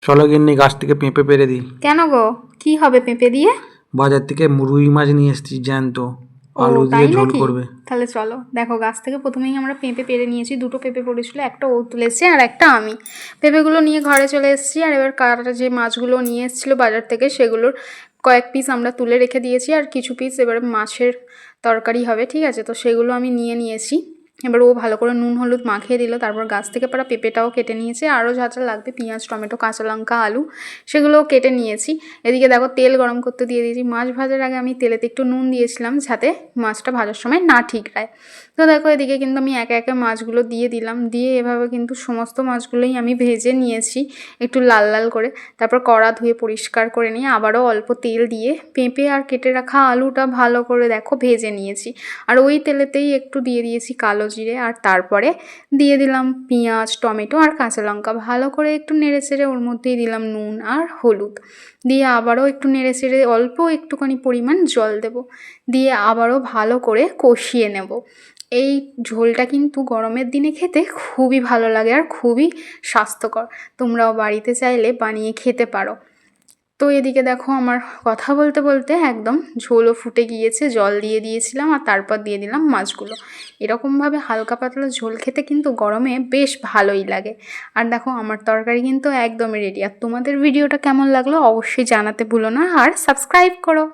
চলো গিন্নি গাছ থেকে পেঁপে পেরে দিই। কেন গো, কি হবে পেঁপে দিয়ে? বাজার থেকে রুই মাছ নিয়ে এসেছি জ্যান্ত, ও আলু দিয়ে তাই ঝোল নাকি? করবে। তাহলে চলো, দেখো গাছ থেকে প্রথমেই আমরা পেঁপে পেরে নিয়েছি। দুটো পেঁপে পড়েছিল, একটা ও তুলেছে আর একটা আমি। পেঁপেগুলো নিয়ে ঘরে চলে এসেছি। আর এবার কাটা যে মাছগুলো নিয়ে এসেছিলো বাজার থেকে, সেগুলোর কয়েক পিস আমরা তুলে রেখে দিয়েছি, আর কিছু পিস এবার মাছের তরকারি হবে, ঠিক আছে? তো সেগুলো আমি নিয়ে নিয়েছি। এবার ও ভালো করে নুন হলুদ মাখিয়ে দিল, তারপর গাছ থেকে পাড়া পেঁপেটাও কেটে নিয়েছে, আরও যা যা লাগবে পেঁয়াজ টমেটো কাঁচা লঙ্কা আলু সেগুলোও কেটে নিয়েছি। এদিকে দেখো তেল গরম করতে দিয়ে দিয়েছি। মাছ ভাজার আগে আমি তেলেতে একটু নুন দিয়েছিলাম যাতে মাছটা ভাজার সময় না ঠিকরায়। তো দেখো এদিকে কিন্তু আমি একে একে মাছগুলো দিয়ে দিলাম, দিয়ে এভাবে কিন্তু সমস্ত মাছগুলোই আমি ভেজে নিয়েছি একটু লাল লাল করে। তারপর কড়া ধুয়ে পরিষ্কার করে নিয়ে আবারও অল্প তেল দিয়ে পেঁপে আর কেটে রাখা আলুটা ভালো করে দেখো ভেজে নিয়েছি। আর ওই তেলেতেই একটু দিয়ে দিয়েছি কালো জিরে, আর তারপরে দিয়ে দিলাম পেঁয়াজ টমেটো আর কাঁচা লঙ্কা। ভালো করে একটু নেড়ে চেড়ে ওর মধ্যেই দিলাম নুন আর হলুদ, দিয়ে আবারও একটু নেড়ে চেড়ে অল্প একটুখানি পরিমাণ জল দেব, দিয়ে আবারও ভালো করে কষিয়ে নেব। এই ঝোলটা কিন্তু গরমের দিনে খেতে খুবই ভালো লাগে আর খুবই স্বাস্থ্যকর। তোমরাও বাড়িতে চাইলে বানিয়ে খেতে পারো। তো এদিকে দেখো আমার কথা বলতে বলতে একদম ঝোলও ফুটে গিয়েছে, জল দিয়ে দিয়েছিলাম আর তারপর দিয়ে দিলাম মাছগুলো। এরকমভাবে হালকা পাতলা ঝোল খেতে কিন্তু গরমে বেশ ভালোই লাগে। আর দেখো আমার তরকারি কিন্তু একদমই রেডি। আর তোমাদের ভিডিওটা কেমন লাগলো অবশ্যই জানাতে ভুলো না, আর সাবস্ক্রাইব করো।